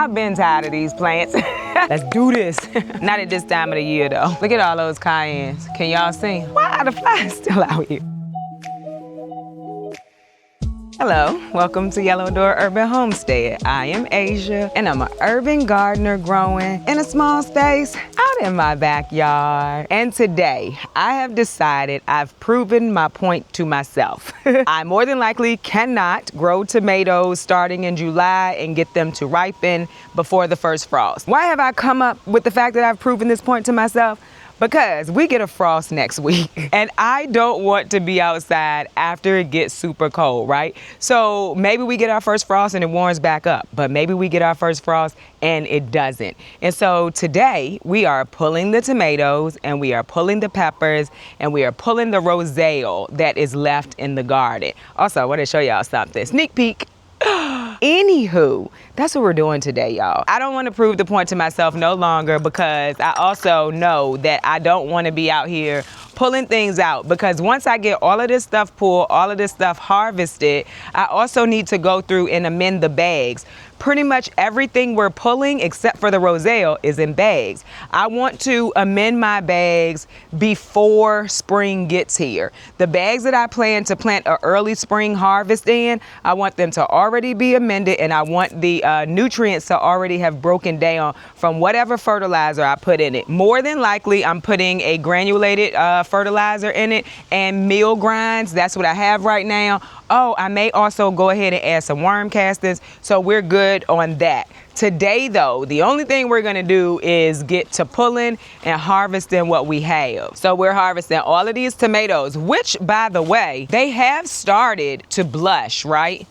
I've been tired of these plants. Let's do this. Not at this time of the year though. Look at all those cayennes. Can y'all see? Why are the flies still out here? Hello, welcome to Yellow Door Urban Homestead. I am Asia, and I'm an urban gardener growing in a small space out in my backyard. And today, I have decided I've proven my point to myself. I more than likely cannot grow tomatoes starting in July and get them to ripen before the first frost. Why have I come up with the fact that I've proven this point to myself? Because we get a frost next week and I don't want to be outside after it gets super cold, right? So maybe we get our first frost and it warms back up, but maybe we get our first frost and it doesn't. And so today we are pulling the tomatoes and we are pulling the peppers and we are pulling the roselle that is left in the garden. Also, I want to show y'all something. Sneak peek. Anywho, that's what we're doing today, y'all. I don't want to prove the point to myself no longer because I also know that I don't want to be out here pulling things out, because once I get all of this stuff pulled, all of this stuff harvested, I also need to go through and amend the bags. Pretty much everything we're pulling except for the roselle is in bags. I want to amend my bags before spring gets here. The bags that I plan to plant an early spring harvest in, I want them to already be amended, and I want the nutrients to already have broken down from whatever fertilizer I put in it. More than likely, I'm putting a granulated fertilizer in it and meal grinds. That's what I have right now. Oh, I may also go ahead and add some worm castings, so we're good on that. Today though, the only thing we're gonna do is get to pulling and harvesting what we have. So we're harvesting all of these tomatoes, which by the way, they have started to blush, right?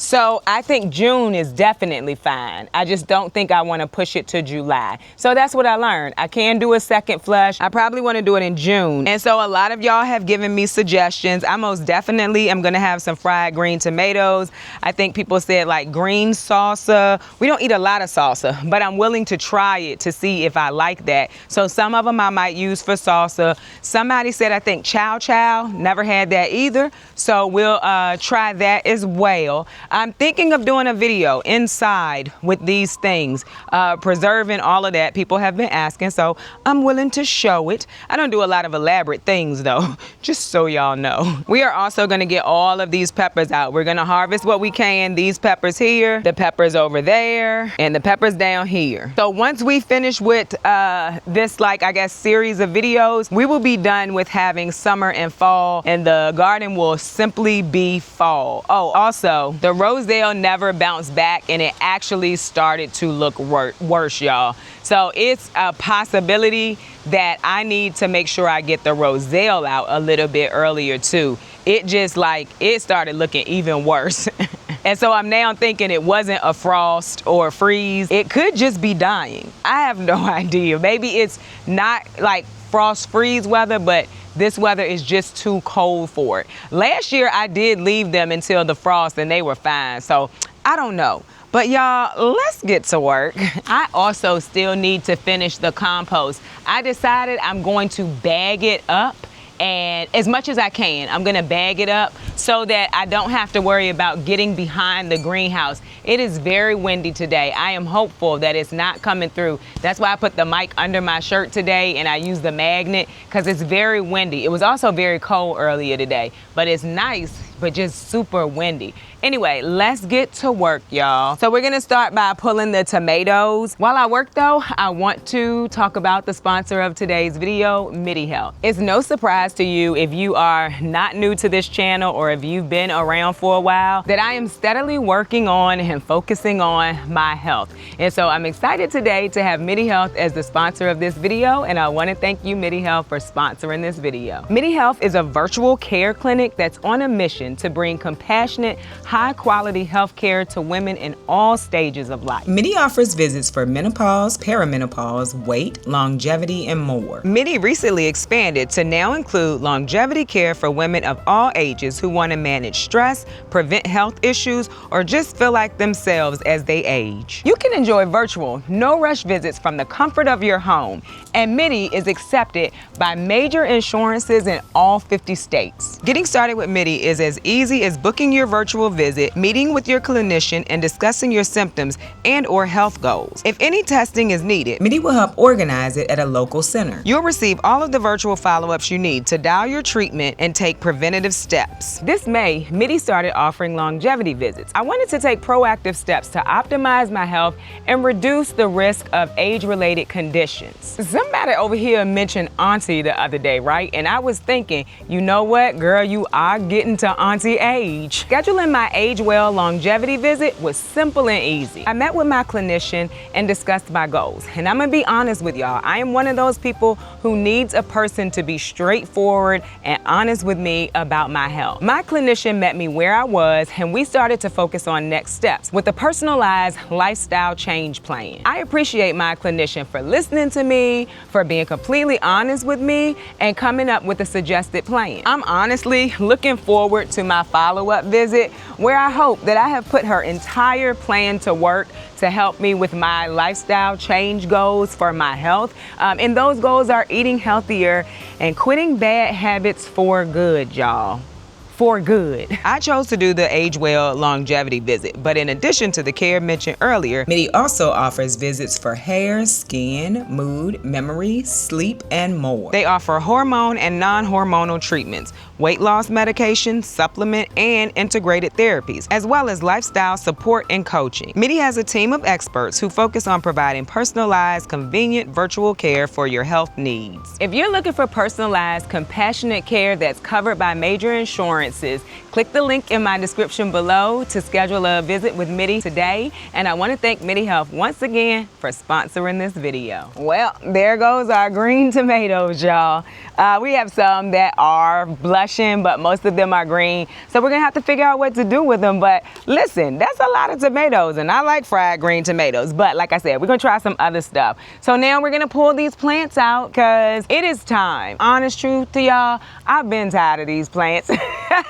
So I think June is definitely fine. I just don't think I want to push it to July. So that's what I learned. I can do a second flush. I probably want to do it in June. And so a lot of y'all have given me suggestions. I most definitely am going to have some fried green tomatoes. I think people said like green salsa. We don't eat a lot of salsa, but I'm willing to try it to see if I like that. So some of them I might use for salsa. Somebody said, I think chow chow. Never had that either. So we'll try that as well. I'm thinking of doing a video inside with these things, preserving all of that. People have been asking, so I'm willing to show it. I don't do a lot of elaborate things though, just so y'all know. We are also gonna get all of these peppers out. We're gonna harvest what we can. These peppers here, the peppers over there, and the peppers down here. So once we finish with this, like, I guess, series of videos, we will be done with having summer and fall, and the garden will simply be fall. Oh, also, the roselle never bounced back and it actually started to look worse, y'all. So it's a possibility that I need to make sure I get the roselle out a little bit earlier too. It just it started looking even worse. And so I'm now thinking it wasn't a frost or a freeze. It could just be dying. I have no idea. Maybe it's not like frost freeze weather, but this weather is just too cold for it. Last year I did leave them until the frost and they were fine. So I don't know. But y'all, let's get to work. I also still need to finish the compost. I decided I'm going to bag it up, and as much as I can, I'm gonna bag it up so that I don't have to worry about getting behind the greenhouse. It is very windy today. I am hopeful that it's not coming through. That's why I put the mic under my shirt today and I use the magnet, because it's very windy. It was also very cold earlier today, but it's nice, but just super windy. Anyway, let's get to work, y'all. So we're gonna start by pulling the tomatoes. While I work though, I want to talk about the sponsor of today's video, Midi Health. It's no surprise to you if you are not new to this channel or if you've been around for a while that I am steadily working on and focusing on my health. And so I'm excited today to have Midi Health as the sponsor of this video, and I wanna thank you, Midi Health, for sponsoring this video. Midi Health is a virtual care clinic that's on a mission to bring compassionate, high-quality health care to women in all stages of life. Midi offers visits for menopause, perimenopause, weight, longevity, and more. Midi recently expanded to now include longevity care for women of all ages who want to manage stress, prevent health issues, or just feel like themselves as they age. You can enjoy virtual, no-rush visits from the comfort of your home, and Midi is accepted by major insurances in all 50 states. Getting started with Midi is as as easy as booking your virtual visit, meeting with your clinician, and discussing your symptoms and/or health goals. If any testing is needed, Midi will help organize it at a local center. You'll receive all of the virtual follow-ups you need to dial your treatment and take preventative steps. This May, Midi started offering longevity visits. I wanted to take proactive steps to optimize my health and reduce the risk of age-related conditions. Somebody over here mentioned auntie the other day, right? And I was thinking, you know what, girl, you are getting to auntie age. Scheduling my Hopewell longevity visit was simple and easy. I met with my clinician and discussed my goals. And I'm gonna be honest with y'all, I am one of those people who needs a person to be straightforward and honest with me about my health. My clinician met me where I was, and we started to focus on next steps with a personalized lifestyle change plan. I appreciate my clinician for listening to me, for being completely honest with me, and coming up with a suggested plan. I'm honestly looking forward to my follow-up visit, where I hope that I have put her entire plan to work to help me with my lifestyle change goals for my health. And those goals are eating healthier and quitting bad habits for good, y'all. For good. I chose to do the Hopewell longevity visit, but in addition to the care mentioned earlier, Midi also offers visits for hair, skin, mood, memory, sleep, and more. They offer hormone and non-hormonal treatments, weight loss medication, supplement, and integrated therapies, as well as lifestyle support and coaching. Midi has a team of experts who focus on providing personalized, convenient virtual care for your health needs. If you're looking for personalized, compassionate care that's covered by major insurance, click the link in my description below to schedule a visit with Midi today. And I want to thank Midi Health once again for sponsoring this video. Well, there goes our green tomatoes, y'all. We have some that are blushing, but most of them are green. So we're gonna have to figure out what to do with them. But listen, that's a lot of tomatoes, and I like fried green tomatoes. But like I said, we're gonna try some other stuff. So now we're gonna pull these plants out because it is time. Honest truth to y'all, I've been tired of these plants.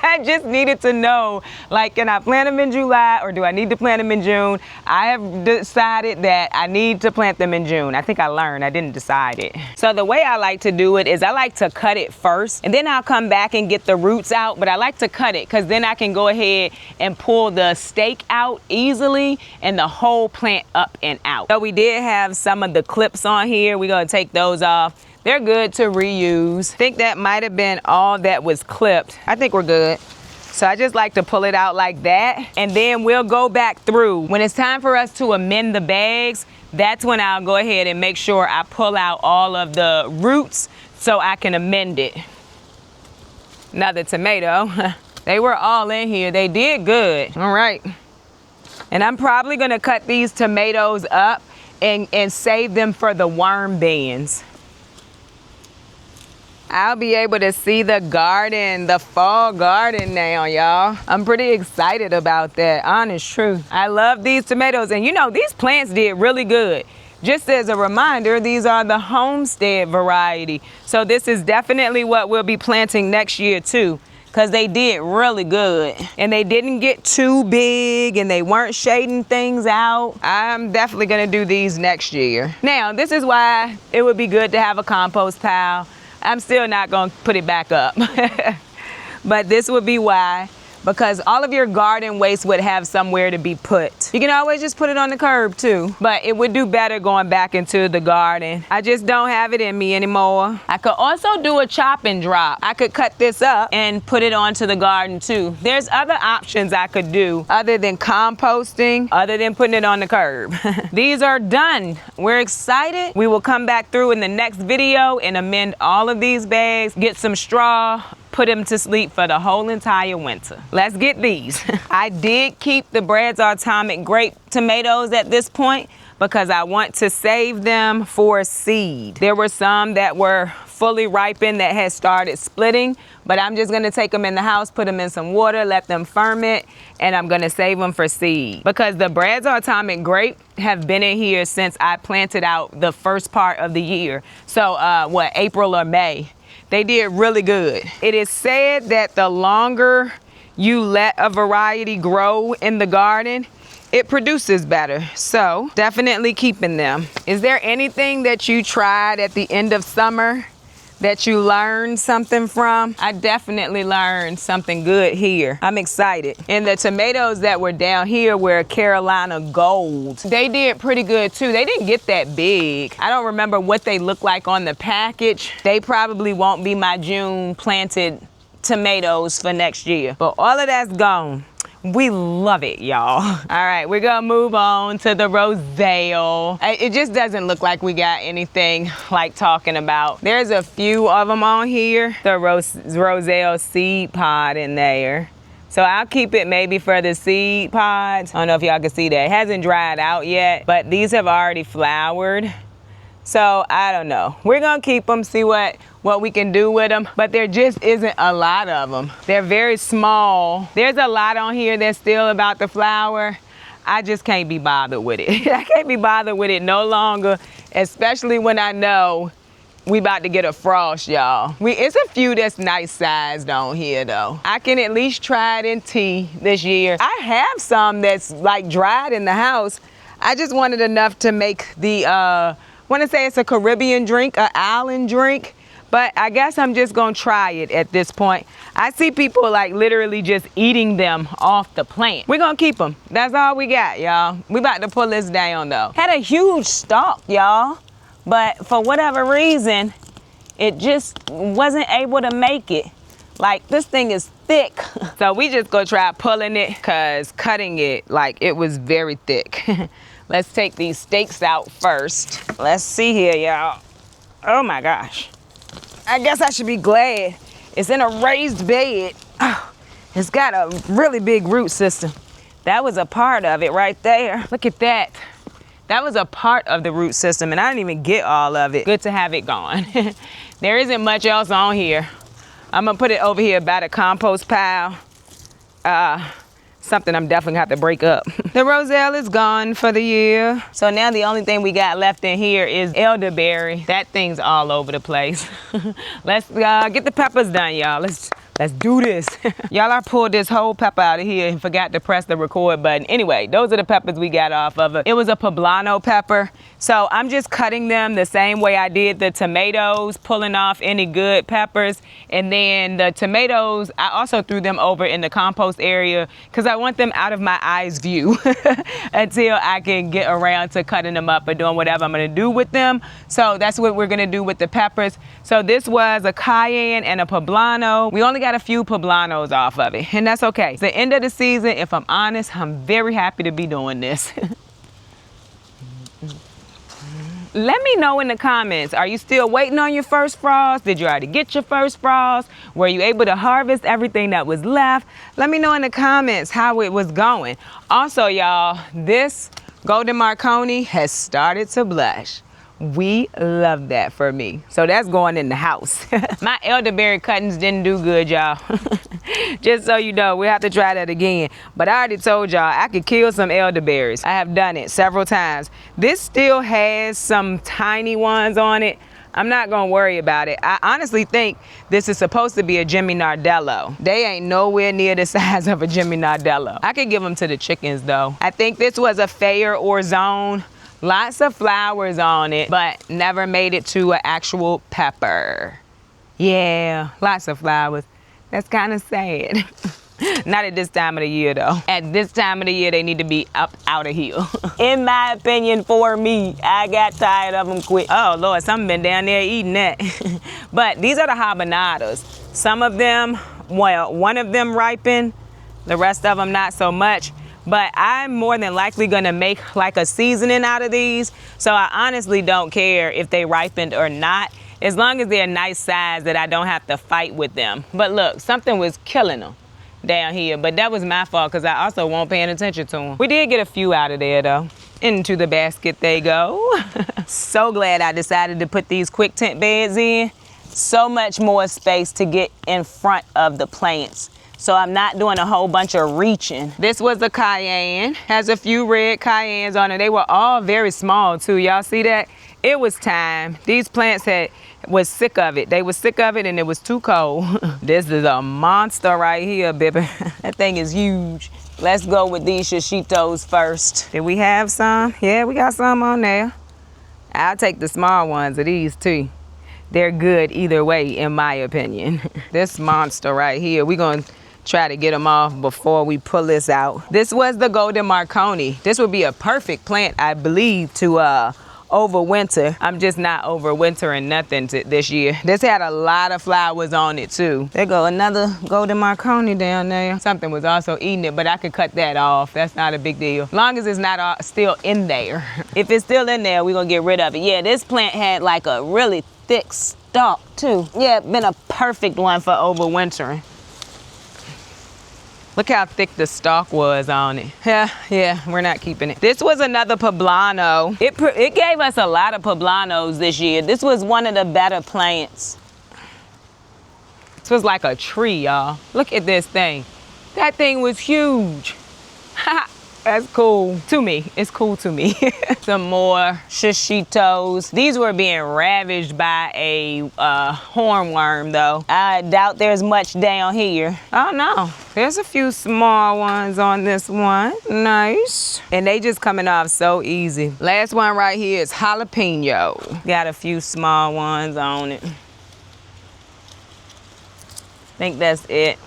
I just needed to know, like, can I plant them in July or do I need to plant them in June? I have decided that I need to plant them in June. I think I learned, I didn't decide it. So the way I like to do it is I like to cut it first, and then I'll come back and get the roots out, but I like to cut it because then I can go ahead and pull the stake out easily and the whole plant up and out. So we did have some of the clips on here. We're gonna take those off. They're good to reuse. I think that might have been all that was clipped. I think we're good. So I just like to pull it out like that, and then we'll go back through. When it's time for us to amend the bags, that's when I'll go ahead and make sure I pull out all of the roots so I can amend it. Another tomato. They were all in here. They did good. All right. And I'm probably gonna cut these tomatoes up and save them for the worm bins. I'll be able to see the garden, the fall garden now, y'all. I'm pretty excited about that, honest truth. I love these tomatoes, and you know, these plants did really good. Just as a reminder, these are the Homestead variety. So this is definitely what we'll be planting next year too, because they did really good. And they didn't get too big and they weren't shading things out. I'm definitely gonna do these next year. Now, this is why it would be good to have a compost pile. I'm still not gonna put it back up. But this would be why, because all of your garden waste would have somewhere to be put. You can always just put it on the curb too, but it would do better going back into the garden. I just don't have it in me anymore. I could also do a chop and drop. I could cut this up and put it onto the garden too. There's other options I could do other than composting, other than putting it on the curb. These are done. We're excited. We will come back through in the next video and amend all of these bags, get some straw, put them to sleep for the whole entire winter. Let's get these. I did keep the Brad's Atomic grape tomatoes at this point because I want to save them for seed. There were some that were fully ripened that had started splitting, but I'm just gonna take them in the house, put them in some water, let them ferment, and I'm gonna save them for seed. Because the Brad's Atomic grape have been in here since I planted out the first part of the year. So April or May. They did really good. It is said that the longer you let a variety grow in the garden, it produces better. So definitely keeping them. Is there anything that you tried at the end of summer that you learned something from. I definitely learned something good here. I'm excited. And the tomatoes that were down here were Carolina Golds. They did pretty good too. They didn't get that big. I don't remember what they look like on the package. They probably won't be my June planted tomatoes for next year. But all of that's gone. We love it, y'all. All right, we're gonna move on to the roselle. It just doesn't look like we got anything like talking about. There's a few of them on here. The roselle seed pod in there. So I'll keep it maybe for the seed pods. I don't know if y'all can see that. It hasn't dried out yet, but these have already flowered. So I don't know. We're gonna keep them, see what we can do with them, but there just isn't a lot of them. They're very small. There's a lot on here that's still about to flower. I just can't be bothered with it. I can't be bothered with it no longer, especially when I know we about to get a frost, y'all. It's a few that's nice sized on here though. I can at least try it in tea this year. I have some that's like dried in the house. I just wanted enough to make the, I want to say it's a Caribbean drink, an island drink, but I guess I'm just gonna try it at this point. I see people like literally just eating them off the plant. We're gonna keep them. That's all we got, y'all. We about to pull this down though. Had a huge stalk, y'all, but for whatever reason, it just wasn't able to make it. Like, this thing is thick. So we just gonna try pulling it, cause cutting it, like, it was very thick. Let's take these stakes out first. Let's see here, y'all. Oh my gosh. I guess I should be glad it's in a raised bed. Oh, it's got a really big root system. That was a part of it right there. Look at that. That was a part of the root system and I didn't even get all of it. Good to have it gone. There isn't much else on here. I'm gonna put it over here by the compost pile. Something I'm definitely gonna have to break up. The roselle is gone for the year. So now the only thing we got left in here is elderberry. That thing's all over the place. Let's get the peppers done, y'all. Let's do this. Y'all, I pulled this whole pepper out of here and forgot to press the record button. Anyway, those are the peppers we got off of it. It was a poblano pepper. So I'm just cutting them the same way I did the tomatoes, pulling off any good peppers. And then the tomatoes, I also threw them over in the compost area because I want them out of my eye's view until I can get around to cutting them up or doing whatever I'm gonna do with them. So that's what we're gonna do with the peppers. So this was a cayenne and a poblano. We only got a few poblanos off of it, and that's okay. It's the end of the season. If I'm honest, I'm very happy to be doing this. Let me know in the comments, are you still waiting on your first frost? Did you already get your first frost? Were you able to harvest everything that was left? Let me know in the comments how it was going. Also, y'all, this golden Marconi has started to blush. We love that for me. So that's going in the house. My elderberry cuttings didn't do good, y'all. Just so you know, we'll have to try that again. But I already told y'all I could kill some elderberries. I have done it several times. This still has some tiny ones on it. I'm not gonna worry about it. I honestly think this is supposed to be a Jimmy Nardello. They ain't nowhere near the size of a Jimmy Nardello. I could give them to the chickens though. I think this was a fair or zone. Lots of flowers on it, but never made it to an actual pepper. Yeah, lots of flowers. That's kind of sad. Not at this time of the year though. At this time of the year, they need to be up out of here. In my opinion, for me, I got tired of them quick. Oh Lord, something been down there eating that. But these are the habaneros. Some of them, well, one of them ripened, the rest of them not so much. But I'm more than likely gonna make like a seasoning out of these. So I honestly don't care if they ripened or not, as long as they're a nice size that I don't have to fight with them. But look, something was killing them down here, but that was my fault because I also won't paying attention to them. We did get a few out of there though. Into the basket they go. So glad I decided to put these quick tent beds in. So much more space to get in front of the plants. So I'm not doing a whole bunch of reaching. This was a cayenne, has a few red cayennes on it. They were all very small too, y'all see that? It was time. These plants was sick of it. They were sick of it and it was too cold. This is a monster right here, baby. That thing is huge. Let's go with these shishitos first. Did we have some? Yeah, we got some on there. I'll take the small ones of these too. they're good either way, in my opinion. This monster right here, we're gonna try to get them off before we pull this out. This was the golden Marconi. This would be a perfect plant, I believe, to overwinter. I'm just not overwintering nothing this year. This had a lot of flowers on it too. There go another golden Marconi down there. Something was also eating it, but I could cut that off. That's not a big deal. As long as it's not still in there. If it's still in there, we're gonna get rid of it. Yeah, this plant had like a really thick stalk too. Yeah, been a perfect one for overwintering. Look how thick the stalk was on it. Yeah, we're not keeping it. This was another poblano. It gave us a lot of poblanos this year. This was one of the better plants. This was like a tree, y'all. Look at this thing. That thing was huge. That's cool to me. It's cool to me. Some more shishitos. These were being ravaged by a hornworm though. I doubt there's much down here. Oh no, there's a few small ones on this one. Nice. And they just coming off so easy. Last one right here is jalapeno. Got a few small ones on it. I think that's it.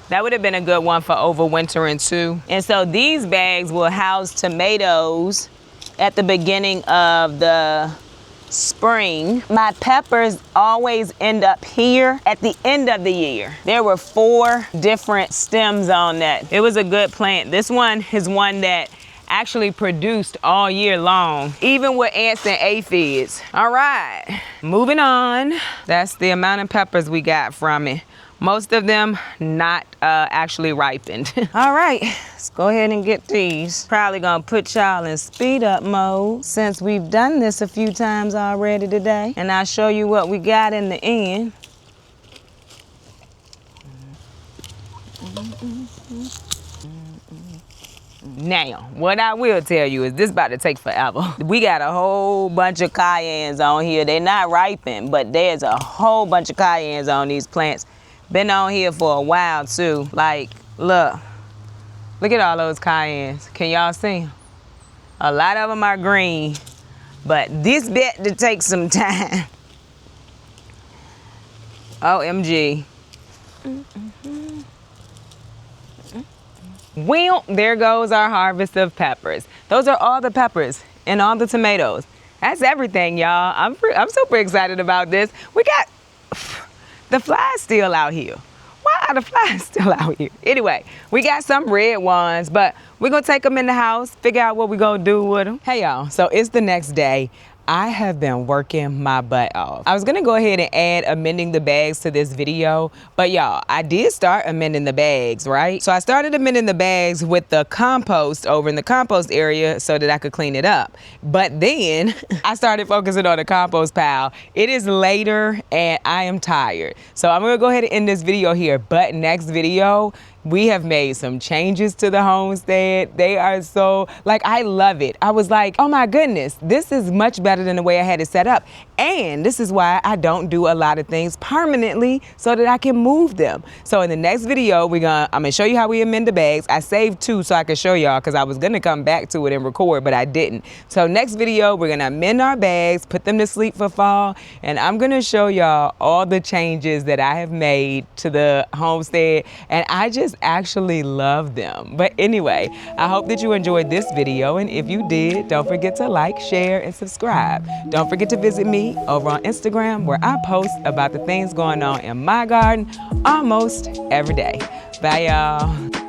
That would have been a good one for overwintering too. And so these bags will house tomatoes at the beginning of the spring. My peppers always end up here at the end of the year. There were 4 different stems on that. It was a good plant. This one is one that actually produced all year long, even with ants and aphids. All right, moving on. That's the amount of peppers we got from it. Most of them not actually ripened. All right, let's go ahead and get these. Probably gonna put y'all in speed up mode since we've done this a few times already today. And I'll show you what we got in the end. Now, what I will tell you is this about to take forever. We got a whole bunch of cayennes on here. They're not ripened, but there's a whole bunch of cayennes on these plants. Been on here for a while too. Like, look at all those cayennes. Can y'all see? A lot of them are green, but this bet to take some time. OMG. Well, there goes our harvest of peppers. Those are all the peppers and all the tomatoes. That's everything, y'all. I'm super excited about this. We got the flies still out here. Why are the flies still out here? Anyway, we got some red ones, but we're gonna take them in the house, figure out what we're gonna do with them. Hey y'all, so it's the next day. I have been working my butt off. I was gonna go ahead and add amending the bags to this video, but y'all, I did start amending the bags, right? So I started amending the bags with the compost over in the compost area so that I could clean it up. But then I started focusing on the compost pile. It is later and I am tired. So I'm gonna go ahead and end this video here, but next video, we have made some changes to the homestead. They are so, like, I love it. I was like, oh my goodness, this is much better than the way I had it set up. And this is why I don't do a lot of things permanently so that I can move them. So in the next video, I'm gonna show you how we amend the bags. I saved 2 so I could show y'all because I was gonna come back to it and record, but I didn't. So next video, we're gonna amend our bags, put them to sleep for fall, and I'm gonna show y'all all the changes that I have made to the homestead. And I just actually love them. But anyway, I hope that you enjoyed this video, and if you did, don't forget to like, share, and subscribe. Don't forget to visit me over on Instagram where I post about the things going on in my garden almost every day. Bye y'all.